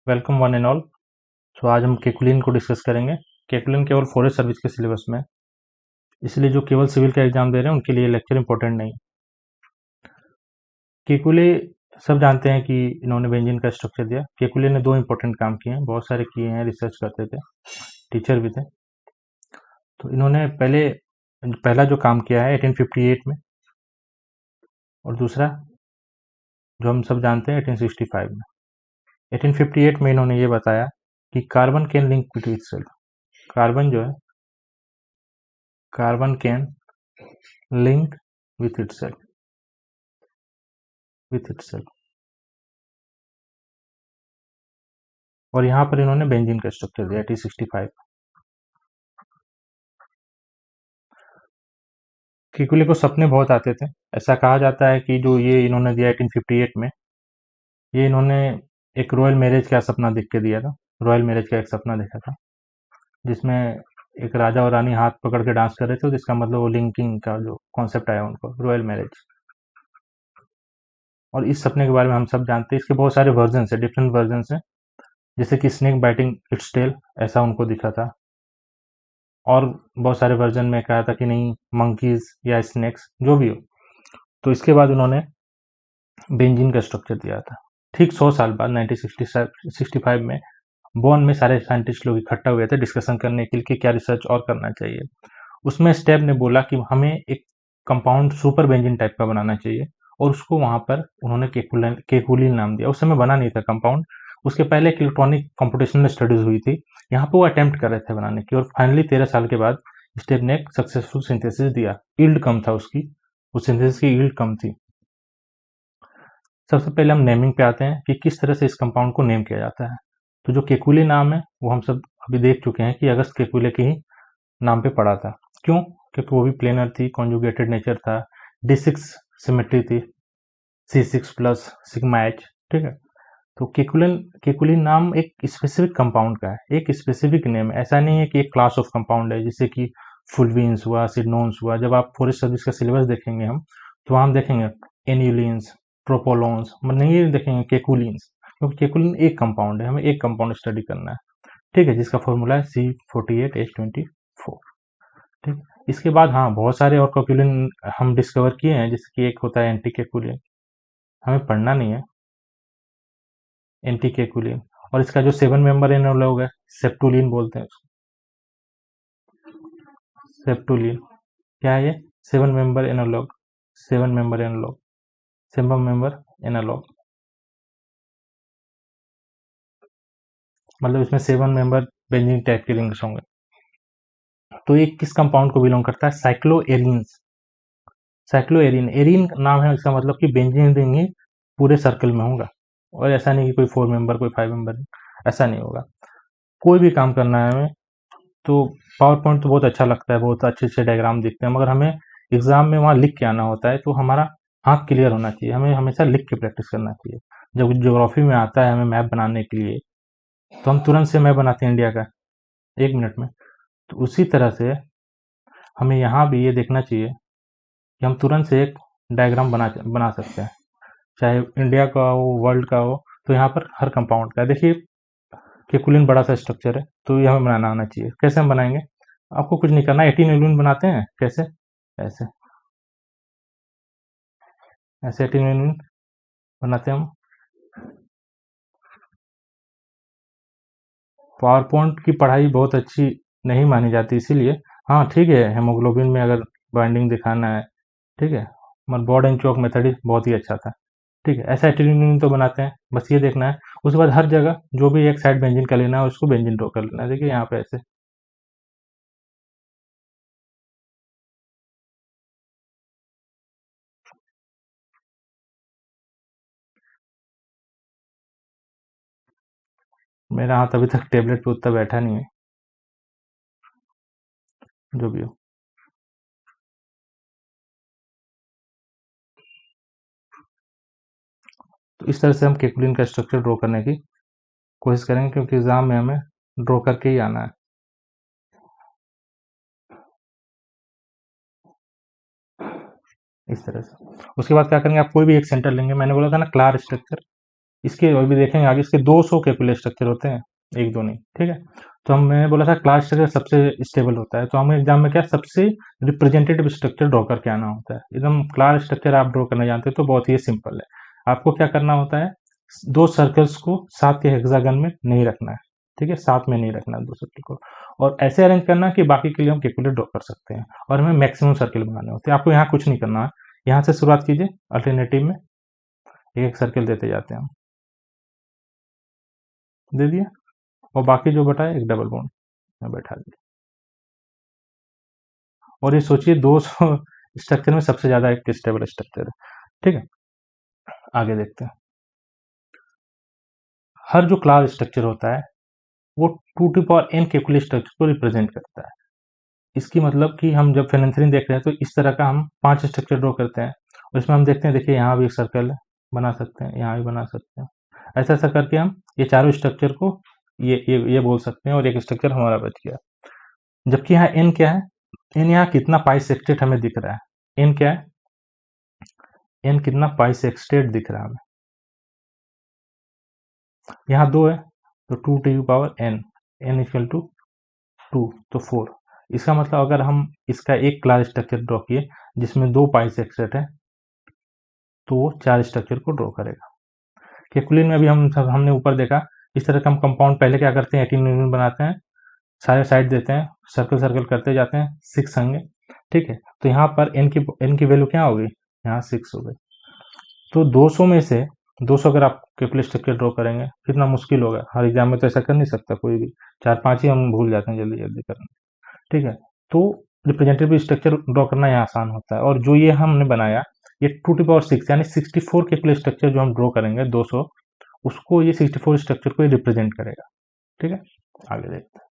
Welcome one and all. So आज हम केकुलिन को डिस्कस करेंगे। केकुलिन केवल फॉरेस्ट सर्विस के सिलेबस में है, इसलिए जो केवल सिविल का एग्जाम दे रहे हैं उनके लिए लेक्चर इंपॉर्टेंट नहीं। केकुले सब जानते हैं कि इन्होंने बेंजीन का स्ट्रक्चर दिया। केकुले ने दो इंपॉर्टेंट काम किए हैं, बहुत सारे किए हैं, रिसर्च करते थे, टीचर भी थे। तो इन्होंने पहला जो काम किया है 1858 में, और दूसरा जो हम सब जानते हैं 1865 में। 1858 में इन्होंने ये बताया कि carbon can link with itself. Carbon जो है, carbon can link with itself, और यहाँ पर इन्होंने बेंजीन का स्ट्रक्चर दिया 1865। केकुले को सपने बहुत आते थे। ऐसा कहा जाता है कि जो ये इन्होंने दिया 1858 में, ये इन्होंने एक रॉयल मैरिज का सपना देख के दिया था। रॉयल मैरिज का एक सपना देखा था जिसमें एक राजा और रानी हाथ पकड़ के डांस कर रहे थे, जिसका मतलब वो लिंकिंग का जो कॉन्सेप्ट आया उनको, रॉयल मैरिज। और इस सपने के बारे में हम सब जानते हैं। इसके बहुत सारे वर्जन है, डिफरेंट वर्जन है, जैसे कि स्नेक बाइटिंग इट्स टेल, ऐसा उनको दिखा था। और बहुत सारे वर्जन में कहा था कि नहीं, मंकीज या स्नेक्स जो भी हो। तो इसके बाद उन्होंने बेंजीन का स्ट्रक्चर दिया था। ठीक 100 साल बाद 1965 में बोन में सारे साइंटिस्ट लोग इकट्ठा हुए थे डिस्कशन करने के लिए कि क्या रिसर्च और करना चाहिए। उसमें स्टेप ने बोला कि हमें एक कंपाउंड सुपर बेंजीन टाइप का बनाना चाहिए, और उसको वहां पर उन्होंने केकुलिन नाम दिया। उस समय बना नहीं था कंपाउंड, उसके पहले एक इलेक्ट्रॉनिक कंप्यूटेशनल स्टडीज हुई थी, यहाँ पे वो अटेम्प्ट कर रहे थे बनाने की, और फाइनली 13 साल के बाद स्टेप ने एक सक्सेसफुल सिंथेसिस दिया। ईल्ड कम था उसकी, उस सिंथेसिस की ईल्ड कम थी। सबसे पहले हम नेमिंग पे आते हैं कि किस तरह से इस कंपाउंड को नेम किया जाता है। तो जो केकुले नाम है वो हम सब अभी देख चुके हैं कि अगस्त केकुले के ही नाम पे पड़ा था। क्यों? क्योंकि वो भी प्लेनर थी, कॉन्जुगेटेड नेचर था, D6 सिमेट्री थी, C6 प्लस सिग्मा एच। ठीक है। तो केकुलिन नाम एक स्पेसिफिक कंपाउंड का है, एक स्पेसिफिक नेम है। ऐसा नहीं है कि एक क्लास ऑफ कंपाउंड है, जैसे कि फुलवीन्स हुआ, सिडनोन्स हुआ। जब आप फॉरेस्ट सर्विस का सिलेबस देखेंगे हम, तो वहाँ हम देखेंगे एन्यूलिन्स, ट्रोपोलोन्स, मतलब नहीं देखेंगे केकुलिन्स, क्योंकि केकुलिन एक कंपाउंड है, हमें एक कंपाउंड स्टडी करना है। ठीक है, जिसका फॉर्मूला है C48H24। ठीक। इसके बाद हाँ, बहुत सारे और केकुलिन हम डिस्कवर किए हैं, जैसे कि एक होता है एंटी केकुलिन, हमें पढ़ना नहीं है, एंटी केकुलिन। और इसका जो 7 मेंबर एनालॉग है, सेप्टुलिन बोलते हैं उसको, सेप्टुलिन। क्या है ये? 7 member analogue, 7 member analogue, 7 member analogue, मतलब इसमें 7 मेंबर बेंजीन टाइप के रिंग्स होंगे। तो ये किस कंपाउंड को बिलोंग करता है? साइक्लोएरिन्स। साइक्लोएरिन, एरिन नाम है, इसका मतलब कि बेंजीन रिंग ही पूरे सर्कल में होगा। और ऐसा नहीं कि कोई 4 मेंबर, कोई 5 मेंबर, ऐसा नहीं होगा। कोई भी काम करना है हमें, तो पावर पॉइंट तो बहुत अच्छा लगता है, बहुत अच्छे अच्छे डायग्राम दिखते हैं, मगर हमें एग्जाम में वहाँ लिख के आना होता है। तो हमारा हाथ क्लियर होना चाहिए, हमें हमेशा लिख के प्रैक्टिस करना चाहिए। जब ज्योग्राफी में आता है हमें मैप बनाने के लिए, तो हम तुरंत से मैप बनाते हैं इंडिया का 1 मिनट में। तो उसी तरह से हमें यहाँ भी ये देखना चाहिए कि हम तुरंत से एक डायग्राम बना सकते हैं, चाहे इंडिया का हो, वर्ल्ड का हो। तो यहाँ पर हर कंपाउंड का देखिए, केकुलिन बड़ा सा स्ट्रक्चर है, तो ये हमें बनाना आना चाहिए। कैसे हम बनाएंगे? आपको कुछ नहीं करना। 18 एलुमिन बनाते हैं कैसे? ऐसे, ऐसे 18 एलुमिन बनाते हैं हम। पावर पॉइंट की पढ़ाई बहुत अच्छी नहीं मानी जाती, इसीलिए हाँ ठीक है, हेमोग्लोबिन में अगर बाइंडिंग दिखाना है, ठीक है, मगर बॉर्ड एंड चौक मेथड ही बहुत ही अच्छा था। ठीक है, ऐसा 18 एलुमिन तो बनाते हैं, बस ये देखना है। उसके बाद हर जगह जो भी एक साइड बेंजीन का लेना है, उसको बेंजीन ड्रॉ कर लेना है। देखिए यहाँ पे ऐसे। मेरा हाथ अभी तक टेबलेट पे उतना बैठा नहीं है, जो भी हो। तो इस तरह से हम केकुलिन का स्ट्रक्चर ड्रॉ करने की कोशिश करेंगे, क्योंकि एग्जाम में हमें ड्रॉ करके ही आना है। इस तरह से उसके बाद क्या करेंगे, आप कोई भी एक सेंटर लेंगे। मैंने बोला था ना, क्लार स्ट्रक्चर, इसके अभी देखेंगे आगे, इसके 200 केकुलर स्ट्रक्चर होते हैं, एक दो नहीं, ठीक है। तो मैंने बोला था क्लास स्ट्रक्चर सबसे स्टेबल होता है, तो हमें एग्जाम में क्या सबसे रिप्रेजेंटेटिव स्ट्रक्चर ड्रॉ करके आना होता है। एकदम क्लास स्ट्रक्चर आप ड्रॉ करना जानते हो तो बहुत ही सिंपल है। आपको क्या करना होता है, दो सर्कल्स को साथ के हेक्सागन में नहीं रखना है, ठीक है, साथ में नहीं रखना है दो सर्कल को, और ऐसे अरेंज करना कि बाकी के लिए हम कैलकुलेट ड्रॉ कर सकते हैं, और हमें मैक्सिमम सर्कल बनाने होते हैं। आपको यहाँ कुछ नहीं करना है, यहाँ से शुरुआत कीजिए, अल्टरनेटिव में एक एक सर्कल देते जाते हैं हम, दे दिया, और बाकी जो बटा है एक डबल बॉन्ड में बैठा दिया। और ये सोचिए 200 स्ट्रक्चर में सबसे ज्यादा एक स्टेबल स्ट्रक्चर है, ठीक है। आगे देखते हैं, हर जो क्लास स्ट्रक्चर होता है वो 2n कैलकुलस स्ट्रक्चर को रिप्रेजेंट करता है। इसकी मतलब कि हम जब फेनेंथ्रीन देख रहे हैं तो इस तरह का हम 5 स्ट्रक्चर ड्रॉ करते हैं, और इसमें हम देखते हैं, देखिए यहाँ भी एक सर्कल बना सकते हैं, यहाँ भी बना सकते हैं, ऐसा ऐसा करके हम ये चारों स्ट्रक्चर को ये बोल सकते हैं, और एक स्ट्रक्चर हमारा बच गया। जबकि यहाँ एन क्या है, एन यहाँ कितना पाई सेक्सटेट हमें दिख रहा है, एन क्या है, एन कितना पाई सेक्सटेट दिख रहा है हमें, यहाँ 2 है तो 2 n इक्वल टू 2 तो 4। इसका मतलब अगर हम इसका एक क्लास स्ट्रक्चर ड्रॉ किए जिसमें 2 पाई सेक्सटेट है तो वो 4 स्ट्रक्चर को ड्रॉ करेगा। कैलकुलिन में अभी हमने ऊपर देखा, इस तरह का हम कंपाउंड पहले क्या करते हैं, 18 यूनिट बनाते हैं, सारे साइड देते हैं, सर्कल सर्कल करते जाते हैं, 6 होंगे, ठीक है। तो यहाँ पर n की वैल्यू क्या होगी, यहाँ 6 हो गई। तो 200 में से 200 अगर आप कैलकुलस स्ट्रक्चर ड्रॉ करेंगे कितना मुश्किल होगा, हर एग्जाम में तो ऐसा कर नहीं सकता कोई भी, 4-5 ही हम भूल जाते हैं जल्दी जल्दी करना, ठीक है। तो रिप्रेजेंटेटिव स्ट्रक्चर ड्रॉ करना यहाँ आसान होता है, और जो ये हमने बनाया ये 2 to 6 यानी 64 कैलकुलस स्ट्रक्चर जो हम ड्रॉ करेंगे 200, उसको ये 64 स्ट्रक्चर को रिप्रेजेंट करेगा, ठीक है। आगे देखते हैं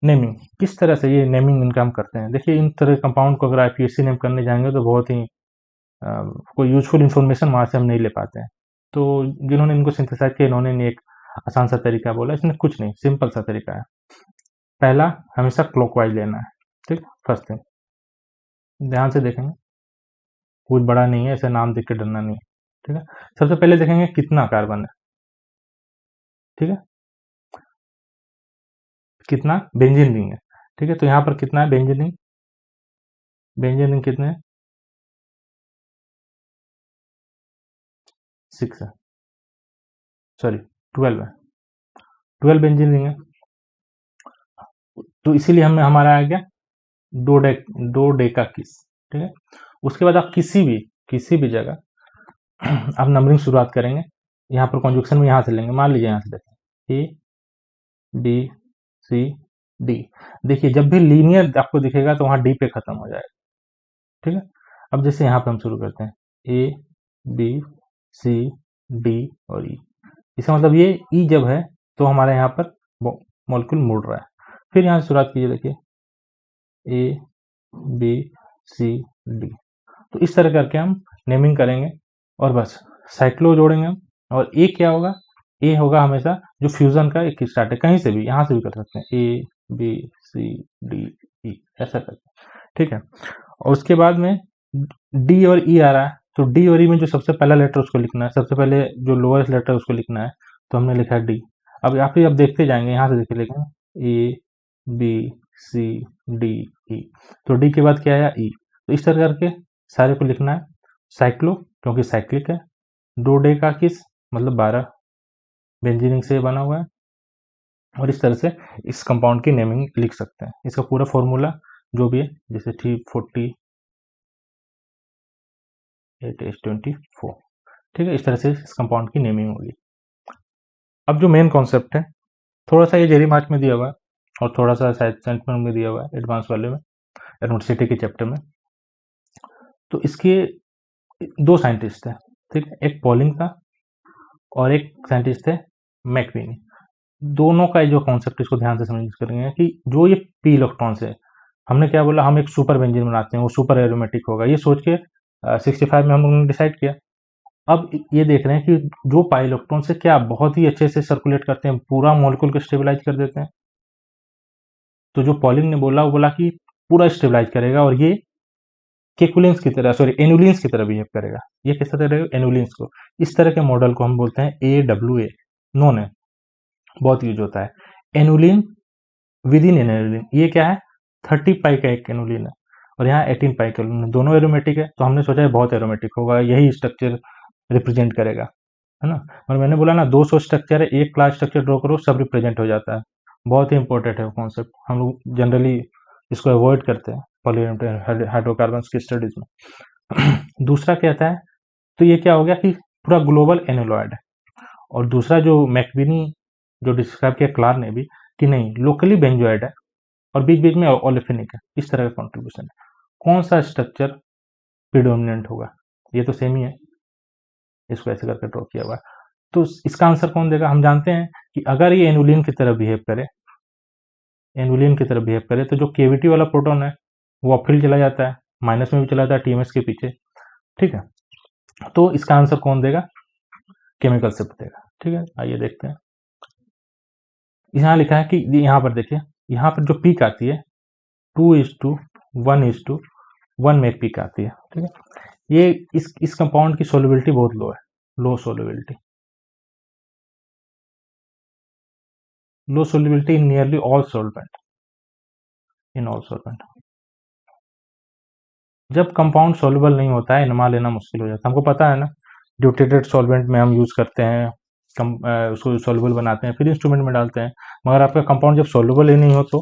नेमिंग, किस तरह से ये नेमिंग इनका हम करते हैं। देखिए इन तरह कंपाउंड को अगर IPSC नेम करने जाएंगे तो बहुत ही कोई यूजफुल इन्फॉर्मेशन वहाँ से हम नहीं ले पाते हैं। तो जिन्होंने इनको सिंथेसाइज किया इन्होंने एक आसान सा तरीका बोला, इसमें कुछ नहीं, सिंपल सा तरीका है। पहला हमेशा क्लॉकवाइज लेना है, ठीक, फर्स्ट थिंग ध्यान से देखेंगे, कुछ बड़ा नहीं है, ऐसे नाम देख के डरना नहीं है, ठीक है। सबसे पहले देखेंगे कितना कार्बन है, ठीक है, कितना बेंजीन रिंग है, ठीक है। तो यहाँ पर कितना है बेंजीन रिंग, बेंजीन रिंग कितने हैं, 6 है, सॉरी 12 है, 12 बेंजीन रिंग है। तो इसीलिए हमें हमारा आ गया दो डेका किस, ठीक है। उसके बाद आप किसी भी जगह आप नंबरिंग शुरुआत करेंगे, यहाँ पर कॉन्जुक्शन में यहाँ से लेंगे, मान लीजिए यहाँ से देखें ए बी सी डी, देखिए जब भी लीनियर आपको दिखेगा तो वहाँ डी पे खत्म हो जाएगा, ठीक है। अब जैसे यहाँ पे हम शुरू करते हैं ए बी सी डी और ई, इसका मतलब ये ई जब है तो हमारे यहाँ पर मॉलिक्यूल मुड़ रहा है। फिर यहाँ से शुरुआत कीजिए, देखिए ए बी सी डी, तो इस तरह करके हम नेमिंग करेंगे, और बस साइक्लो जोड़ेंगे हम, और ए क्या होगा, ए होगा हमेशा जो फ्यूजन का एक स्टार्ट है, कहीं से भी यहाँ से भी कर सकते हैं, A B C D E ऐसा करके, ठीक है। और उसके बाद में डी और ई आ रहा है, तो डी और ई में जो सबसे पहला लेटर उसको लिखना है, सबसे पहले जो लोएस्ट लेटर उसको लिखना है, तो हमने लिखा है डी। अब आप ही अब देखते जाएंगे, यहाँ से देखिए लिखेंगे A B C D E, तो डी के बाद क्या आया ई, तो इस तरह करके सारे को लिखना है। साइक्लो क्योंकि साइक्लिक है, डोडेकाकिस मतलब 12 बेंजीनिंग से बना हुआ है, और इस तरह से इस कंपाउंड की नेमिंग लिख सकते हैं। इसका पूरा फॉर्मूला जो भी है, जैसे T40 8H24, ठीक है, इस तरह से इस कंपाउंड की नेमिंग होगी। अब जो मेन कॉन्सेप्ट है, थोड़ा सा ये जेरी मार्च में दिया हुआ है और थोड़ा सा साइंस में दिया हुआ है एडवांस वाले में, एरोमेटिसिटी के चैप्टर में। तो इसके दो साइंटिस्ट थे, ठीक है, एक पॉलिंग था और एक साइंटिस्ट थे मैकवीनी। दोनों का जो कॉन्सेप्ट इसको ध्यान से समझ करेंगे कि जो ये पी इलेक्ट्रॉन से हमने क्या बोला, हम एक सुपर बेंजीन बनाते हैं, वो सुपर एरोमेटिक होगा, ये सोच के 65 में हम लोगों ने डिसाइड किया। अब ये देख रहे हैं कि जो पाई इलेक्ट्रॉन से क्या बहुत ही अच्छे से सर्कुलेट करते हैं, पूरा मॉलिक्यूल को स्टेबलाइज कर देते हैं। तो जो पॉलिंग ने बोला वो बोला कि पूरा स्टेबलाइज करेगा, और ये केकुलेंस की तरह, सॉरी एनुलिन्स की तरह बिहेव करेगा। ये किस तरह रहेगा? एनुलिन्स को। इस तरह के मॉडल को हम बोलते हैं AWA, नोन है, बहुत यूज होता है। एनुलिन विद इन एनुलिन, ये क्या है? 30 पाई का एक एनुलिन है और यहाँ 18 पाई का एनुलिन, दोनों एरोमेटिक है, तो हमने सोचा है बहुत एरोमेटिक होगा, यही स्ट्रक्चर रिप्रेजेंट करेगा, है ना। और मैंने बोला ना 200 स्ट्रक्चर है, एक क्लास स्ट्रक्चर ड्रॉ करो, सब रिप्रेजेंट हो जाता है। बहुत ही इंपॉर्टेंट है कॉन्सेप्ट, हम लोग जनरली इसको अवॉइड करते हैं पॉलीएटॉमिक हाइड्रोकार्बन्स की स्टडीज में। दूसरा क्या आता है? तो ये क्या हो गया कि पूरा ग्लोबल एनुलॉइड है। और दूसरा जो मैकबिनी जो डिस्क्राइब किया क्लार्क ने भी, कि नहीं लोकली बेंजोइड है और बीच बीच में ओलेफिनिक है, इस तरह का कॉन्ट्रीब्यूशन है। कौन सा स्ट्रक्चर प्रिडोमिनेंट होगा? ये तो सेम ही है, इसको ऐसे करके ड्रॉ किया हुआ है। तो इसका आंसर कौन देगा? हम जानते हैं कि अगर ये एनुलिन की तरह बिहेव करे, एनुलिन की तरह बिहेव करे, तो जो केविटी वाला प्रोटॉन है वो अपफील्ड चला जाता है, माइनस में भी चला जाता है टीएमएस के पीछे, ठीक है। तो इसका आंसर कौन देगा? केमिकल शिफ्ट देगा, ठीक है। आइए देखते हैं, यहाँ लिखा है कि यहाँ पर देखिए, यहाँ पर जो पीक आती है 2:1:1 में पीक आती है, ठीक है। ये इस कंपाउंड की सोलिबिलिटी बहुत लो है, low solubility, low solubility in nearly all solvent, in all solvent. जब कंपाउंड सोल्यूबल नहीं होता है, एनएमआर लेना मुश्किल हो जाता है। हमको पता है ना, ड्यूटेटेड सॉल्वेंट में हम यूज करते हैं, उसको सोल्यूबल बनाते हैं, फिर इंस्ट्रूमेंट में डालते हैं। मगर आपका कंपाउंड जब सोल्यूबल ही नहीं हो तो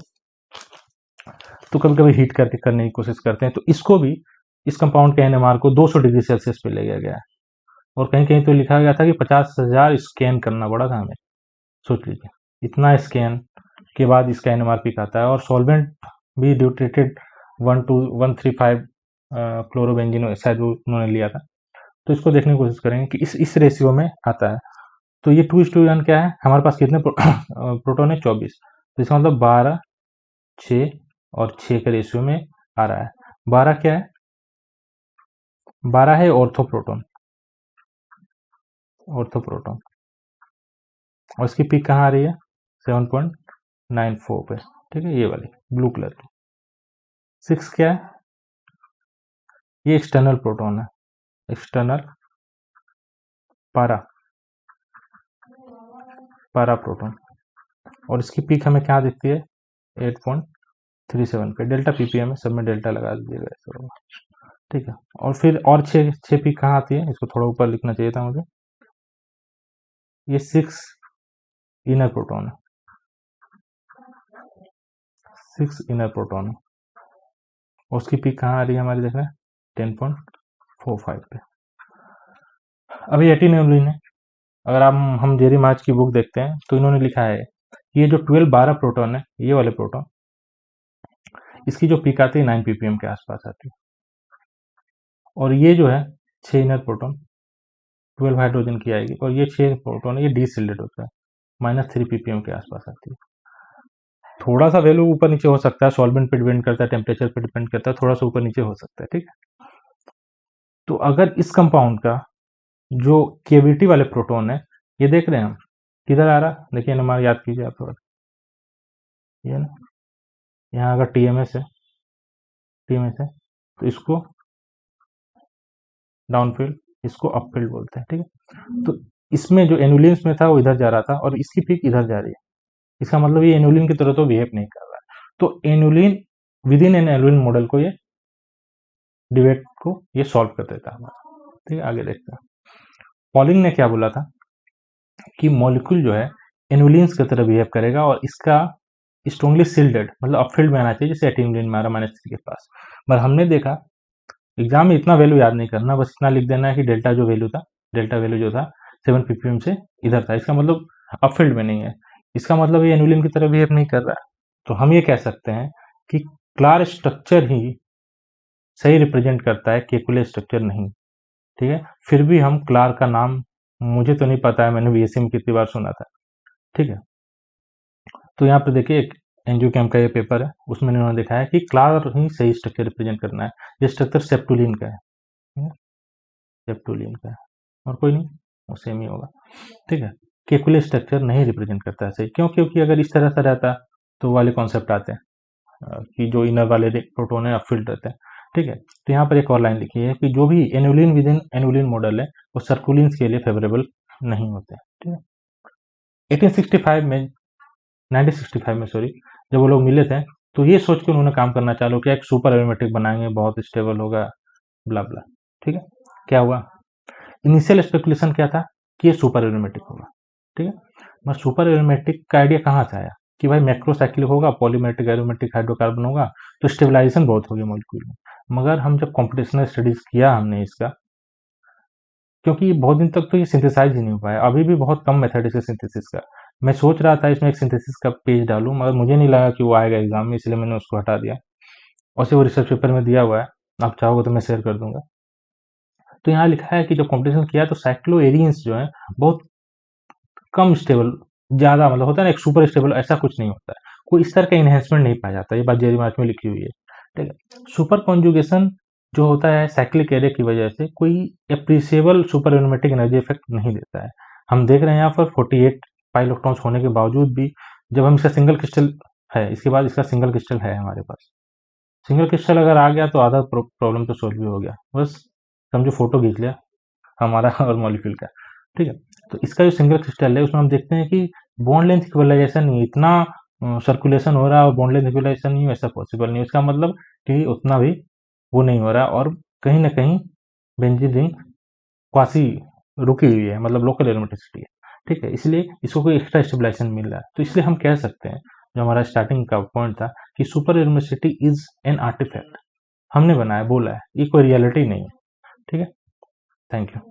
कभी कभी हीट करके करने की कोशिश करते हैं। तो इसको भी, इस कंपाउंड के एनएमआर को 200 डिग्री सेल्सियस पे ले गया है, और कहीं कहीं तो लिखा गया था कि 50,000 स्कैन करना पड़ा था हमें। सोच लीजिए, इतना स्कैन के बाद इसका एनएमआर पीक आता है। और सॉल्वेंट भी ड्यूटेटेड 12135 क्लोरोबेंजीन शायद वो उन्होंने लिया था। तो इसको देखने की कोशिश करेंगे कि इस रेशियो में आता है। तो ये 2:1 क्या है? हमारे पास कितने प्रोटॉन है? 24। तो इसका मतलब 12, 6 और 6 के रेशियो में आ रहा है। 12 क्या है? 12 है ऑर्थोप्रोटॉन, ऑर्थोप्रोटॉन। और इसकी पीक कहाँ आ रही है? 7.94 पे, ठीक है, ये वाली ब्लू कलर की। 6 क्या है? ये एक्सटर्नल प्रोटॉन है, एक्सटर्नल पारा, पारा प्रोटॉन। और इसकी पीक हमें क्या दिखती है? 8.37 पे। डेल्टा पीपीएम है, सब में डेल्टा लगा दीजिएगा, ऐसा होगा, ठीक है। और फिर और 6 पीक कहाँ आती है? इसको थोड़ा ऊपर लिखना चाहिए था मुझे। ये 6 इनर प्रोटॉन है, 6 इनर प्रोटॉन है। और उसकी पीक कहाँ आ रही है हमारी? देख रहे हैं 10.45 पे। अभी 18 एनुलिन है। अगर हम जेरी मार्च की बुक देखते हैं तो इन्होंने लिखा है ये जो 12 प्रोटॉन है, ये वाले प्रोटॉन, इसकी जो पीक आती है 9 ppm के आसपास आती है। और ये जो है 6 इनर प्रोटॉन 12 हाइड्रोजन की आएगी, और ये 6 प्रोटॉन ये डीसिल्डेड होता है, -3 ppm के आसपास आती है। थोड़ा सा वैल्यू ऊपर नीचे हो सकता है, सॉल्वेंट पे डिपेंड करता है, टेम्परेचर पे डिपेंड करता है, थोड़ा सा ऊपर नीचे हो सकता है, ठीक है। तो अगर इस कंपाउंड का जो केविटी वाले प्रोटॉन है, ये देख रहे हैं हम किधर आ रहा, देखिए नंबर याद कीजिए आप थोड़ा, ये ना, यहाँ अगर टीएमएस है, टीएमएस है, तो इसको डाउनफील्ड, इसको अपफील्ड बोलते हैं, ठीक है। तो इसमें जो एनुलिन्स में था वो इधर जा रहा था, और इसकी पीक इधर जा रही है। इसका मतलब ये एनुलिन की तरह तो बिहेव नहीं कर रहा है। तो annulene with in an annulene model को, ये डिबेट को ये सॉल्व कर देता है हमारा, ठीक है। आगे देखते हैं, पॉलिंग ने क्या बोला था कि मॉलिक्यूल जो है एनुलिन्स की तरह बिहेव करेगा, और इसका स्ट्रॉन्गली सील्डेड, मतलब अपफील्ड में आना चाहिए, जैसे एटिनिलिन में आ रहा -3 के पास। पर हमने देखा, एग्जाम में इतना वैल्यू याद नहीं करना, बस इतना लिख देना है कि डेल्टा जो वैल्यू था, डेल्टा वैल्यू जो था 7 ppm से इधर था, इसका मतलब अपफील्ड में नहीं है। इसका मतलब ये एनुलिन की तरह बिहेव नहीं कर रहा है। तो हम ये कह सकते हैं कि क्लार स्ट्रक्चर ही सही रिप्रेजेंट करता है, केकुले स्ट्रक्चर नहीं, ठीक है। फिर भी हम क्लार का नाम, मुझे तो नहीं पता है, मैंने बीएससी में कितनी बार सुना था, ठीक है। तो यहाँ पे देखिए एक एंजियोकेम का ये पेपर है, उसमें इन्होंने दिखाया कि क्लार ही सही स्ट्रक्चर रिप्रेजेंट करना है। ये स्ट्रक्चर सेप्टुलिन का है, सेप्टुलिन का है, और कोई नहीं, वो सेम ही होगा, ठीक है। केकुले स्ट्रक्चर नहीं रिप्रेजेंट करता है सही, क्यों? क्योंकि अगर इस तरह से रहता तो वाले कॉन्सेप्ट आते हैं कि जो इनर वाले प्रोटोन है अपफील्ड रहते हैं। ठीक है। तो यहाँ पर एक और लाइन लिखी है कि जो भी annulene with in annulene model है वो सर्कुलिन्स के लिए फेवरेबल नहीं होते। ठीक है। 1865 में 1965 में सॉरी, जब वो लोग मिले थे तो ये सोच के उन्होंने काम करना चालू किया, एक सुपर एरोमेटिक बनाएंगे, बहुत स्टेबल होगा, ब्ला ब्ला। ठीक है। क्या हुआ, इनिशियल स्पेकुलेशन क्या था कि ये सुपर एरोमेटिक होगा। ठीक है। मगर सुपर एरोमेटिक का आइडिया कहाँ से आया कि भाई मैक्रोसाइक्लिक होगा, पॉलीमेट्रिक एरोमेटिक हाइड्रोकार्बन होगा तो स्टेबलाइजेशन बहुत होगी मॉलिक्यूल में। मगर हम जब कॉम्पिटिशनल स्टडीज किया हमने इसका, क्योंकि बहुत दिन तक तो ये सिंथेसाइज ही नहीं हो पाया, अभी भी बहुत कम मेथड है इसके सिंथेसिस का। मैं सोच रहा था इसमें एक सिंथेसिस का पेज डालूं, मगर मुझे नहीं लगा कि वो आएगा एग्जाम में, इसलिए मैंने उसको हटा दिया। और से वो रिसर्च पेपर में दिया हुआ है, आप चाहोगे तो मैं शेयर कर दूंगा। तो यहाँ लिखा है कि जब कॉम्पिटिशन किया तो साइक्लोएरियंस जो है बहुत कम स्टेबल, ज़्यादा मतलब होता है ना एक सुपर स्टेबल, ऐसा कुछ नहीं होता है, कोई इस तरह का इन्हेंसमेंट नहीं पाया जाता। ये बात जेरी मार्च में लिखी हुई है। ठीक है। सुपर कॉन्जुगेशन जो होता है साइक्लिक एरे की वजह से कोई appreciable super aromatic energy effect नहीं देता है। हम देख रहे हैं यहाँ पर 48 पाई इलेक्ट्रॉन्स होने के बावजूद भी, जब हम इसका सिंगल क्रिस्टल है, इसके बाद इसका सिंगल क्रिस्टल है हमारे पास, सिंगल क्रिस्टल अगर आ गया तो आधा प्रॉब्लम तो सोल्व भी हो गया, बस समझो फोटो खींच लिया हमारा और मॉलिक्यूल का। ठीक है। तो इसका जो सिंगल क्रिस्टल है उसमें हम देखते हैं कि बॉन्ड लेंथ इक्वलाइजेशन नहीं है, इतना सर्कुलेशन हो रहा है और बॉन्ड लेंथ इक्वलाइजेशन नहीं है, ऐसा पॉसिबल नहीं है। इसका मतलब कि उतना भी वो नहीं हो रहा है, और कहीं ना कहीं बेंजीन रिंग क्वासी रुकी हुई है, मतलब लोकल एरोमेटिसिटी है। ठीक है। इसलिए इसको कोई एक्स्ट्रा स्टेबलाइजेशन मिल रहा है, तो इसलिए हम कह सकते हैं, जो हमारा स्टार्टिंग का पॉइंट था कि super aromaticity is an artefact, हमने बनाया बोला है, ये कोई रियलिटी नहीं है। ठीक है। Thank you.